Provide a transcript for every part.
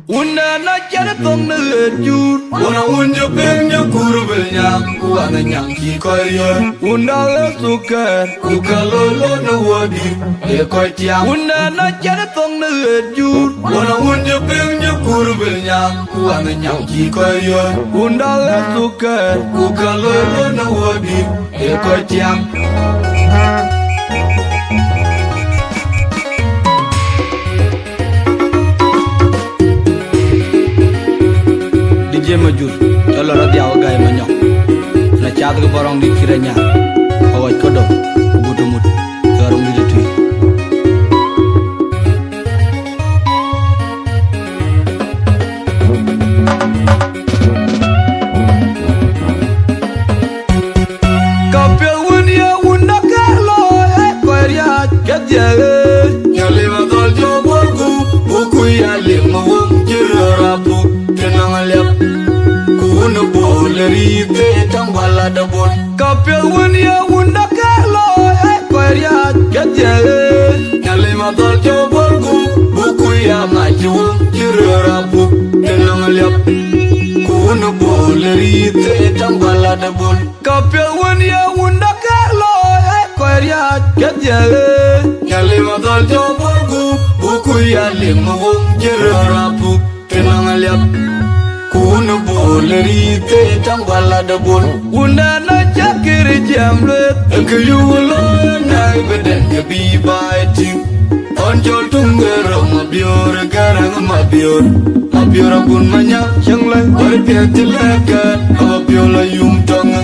Una na chana tong na jur Una unja peng nya kurubel nyam Kuana nyam ki koyo Una la sukar Kukalolo na wadi E koy tiam Una na chana tong na jur Una unja peng nya kurubel nyam Kuana nyam ki koyo Una la sukar Kukalolo na wadi E koy tiam Majur, kalau roti awak gaya manyok, na chat ke barang di kiranya, awak kodok, budumut, garung di detui. Kapel wunia wunda kalo, korea kerja, nyali matol joborku, buku ya lima wong jerapu, tenang liap. Una boleri te tambala da bon Kapel wunia wunda kalo korea gadya Nyale matol joborgu buku ya maji jirarabu tenang liap Una boleri te tambala da bon Kapel wunia wunda kalo korea gadya Nyale matol joborgu buku ya lima jirarabu tenang liap Una boleri te tambala da bon Una na jakiri jamlet Ke yulo na beden ke bi baiting Onjol tunggero mabior garang Mabior pun manyak yang lai Berpiak jelakat Mabiola yung tonga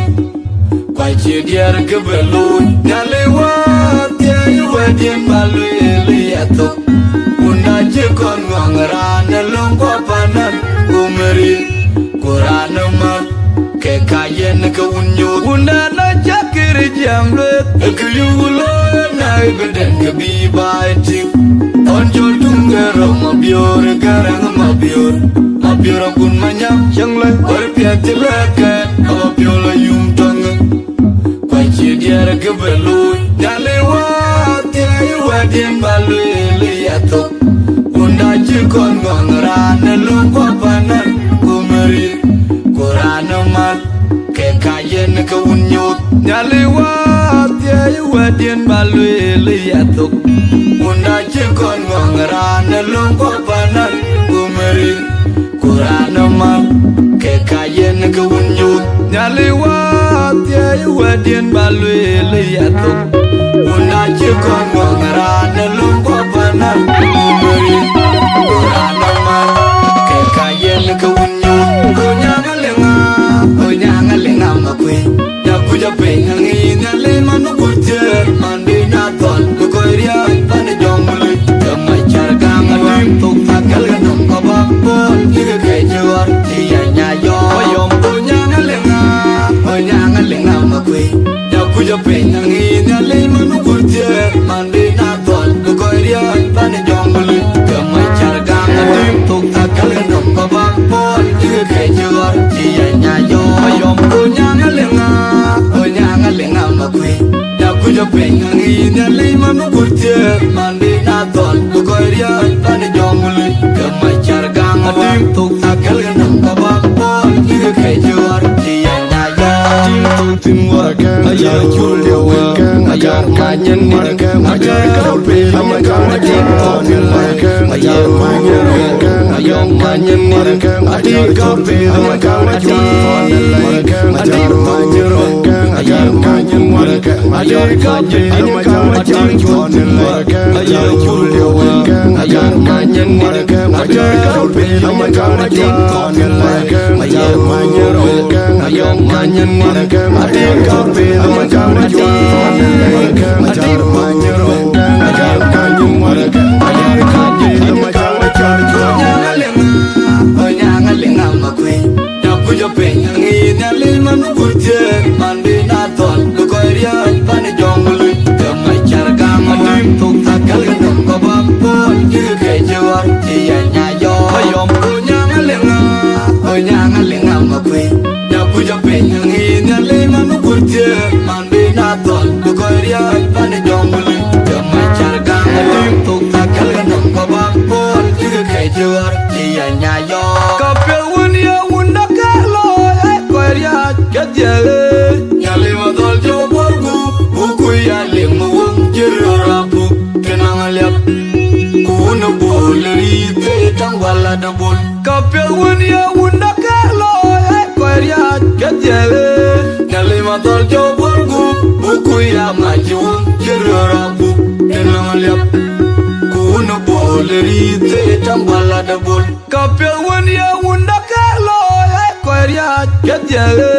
Kwai cidiar ke belun Nyalewat ya yuwadien balu eliatok Una jekon wangarana longkwa panan Umeri Kurana ma ke kayen ke unyut Una na jakiri jamlet Ke yulo na ibeden ke bi baiting Onjol tunggero mabior garang Mabior pun manyak yang lai Berpiak jelakat Mabiola yung tonga Kwai cidiar ke belun Nyalewat ya yuwadien balu eliatok Una jekon wangarana longkwa panan Umeri Kurana mat ke kayen ke unyut Nyalewat ya yuwadien balu eliatok Una jekon wangarana longkwa panan Umeri Kurana mat ke kayen ke unyut Nyalewat ya yuwadien balu eliatok Una jekon wangarana longkwa panan Umeri Kurana mat ke kayen ke unyut Kunyangalenga makwe Yakuja pengangi Nyale manu kurjer Mandi naton Lukoiria Tane jongmuli Kemai cargang Tuk takal ganong kabakpon Liga kejuar Cia nyayo Oyom Kunyangalenga makwe Yakuja pengangi Nyale manu kurjer Mandi naton Lukoiria Tane jongmuli Kemai cargang Tuk takal ganong kabakpon Liga kejuar Cia nyayo Oyom Kunyangalenga makwe Yakuja pengangi Nyale manu kurjer Mandi naton Lukoiria Tane jongmuli Kemai cargang Tuk takal ganong kabakpon Liga kejuar Cia nyayo Tim warga ajar julio ajar kanyen ajar kalpe ajar kanyen ajar ajar kanyen ajar kalpe ajar kanyen ajar kanyen ajar kalpe ajar julio ajar kanyen ajar kalpe ajar kanyen ajar kafe ajar jual ajar manyer ajar kanyu ajar kaje ajar jual Kunyangalenga makwe Yakuja pengangi Nyale manu kurjer Mandi naton Lukoiria Tane jongmuli Kemai cargang Tuk takal ganong kabakpon Liga kejuar Cia nyayo Oyom Kunyangalenga makwe Yakuja pengangi Nyale manu kurjer Mandi naton Lukoiria Tane jongmuli Kemai cargang chia nhà yo cà phê uống ya uống đã cả lo ai coi ya cái gì nhà li mà thôi cho bố bu ya li mà uống chưa ra bu cái nàng liệp cú nó bù lì thế trong valla nó bù cà phê uống ya uống đã cả lo ai coi ya cái gì nhà li mà thôi cho bố bu ya mà chưa uống chưa ra bu cái nàng liệp no boleri te tambala da bol kapel woni ya wunda kalo ai koria kedele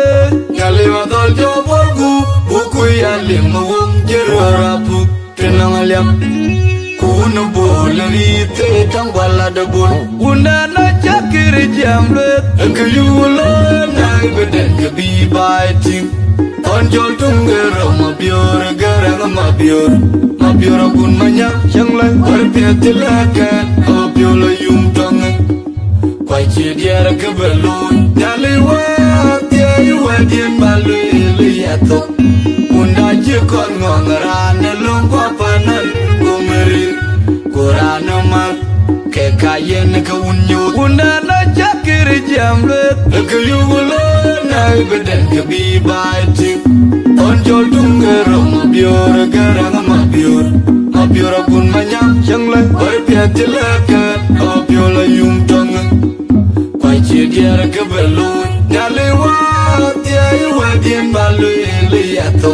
yale ma dol jo borgu buku ya limu jerarapu tenang liam kuno boleri te tambala da bol wunda na chakiri jamle kuyulo na beden ke bi baiting onjol tungero mabior garang mabior kun manyak yang lai berpiatilakan obiolo yum tong kwai chi dia ke belun nyali wa dia wa dien balu liato unda je kon ngongran long kwa panan kumeri kurana ma ke kayen ke unyu unda na jakiri jamle ke yulo na beden ke bi baiting onjol tungero mabior garang mabior kun manyang yang lai berpiatilakan obiolo yum tong kwai chi dia ke belun nyali wa dia wa dien balu liato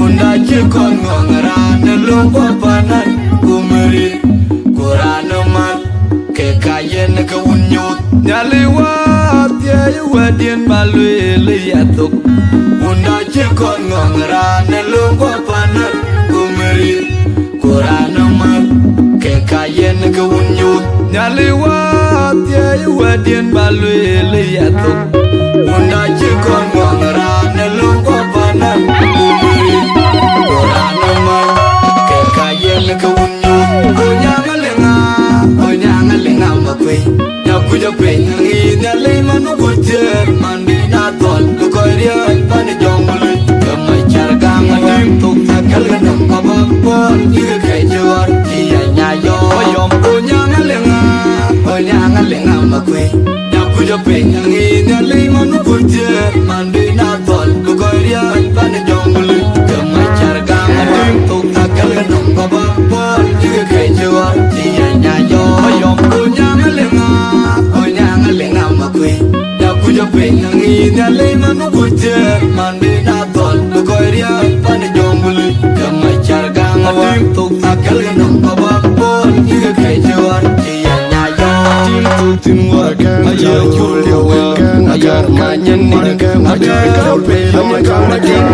unda je kon ngongran long kwa panan kumeri kurana ma ke kayen ke unyut nyali wa dia wa dien balu liato unda je kon ngongran long kwa panan kumeri kurana ma ke kayen ke unyut nyali wa dia wa dien balu liato unda je kon ngongran long kwa panan kumeri kurana ma ke kayen ke unyut onyanga ma kwe ya kuja pe ngi nyali manu kujer mandi na tol ko ria pan jongul kama charga ngadem tuk sakal nam baba pon diga kai jor dia nya yo yom onyanga lenga ma kwe ya kuja pe ngi nyali manu kujer mandi na tol ko ria pan jongul kama charga ngadem tuk sakal nam baba pon diga kai jor dia nya yo yom onyanga lenga ma kwe ya kuja pe ngi nyali manu kujer mandi na tol ko ria pan jongul kama charga ngadem tuk sakal nam baba pon diga kai jor dia nya yo tin warga ajar julio ajar manyen ajar kalpe ajar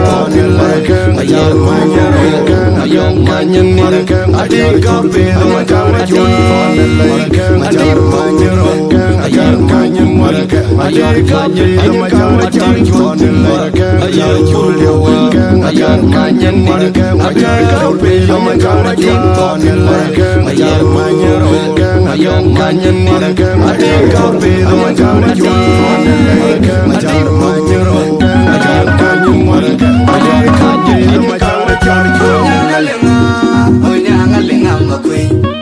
manyen ajar manyen ajar kalpe ajar manyen ajar julio ajar manyen ajar kalpe ajar manyen ajar kalpe onyanga lenga ma kwe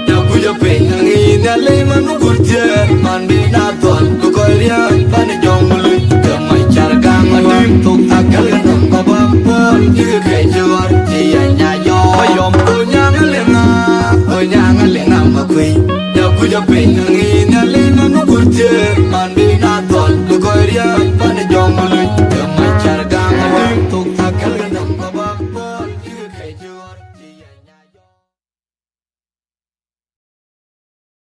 ya kuja pe ngi nyali manu kujer mandi na tol ko ria pan jongul kama charga ngadem tuk sakal nam baba pon diga kai jor dia nya yo yom onyanga lenga ma kwe ya kuja pe ngi nyali manu kujer mandi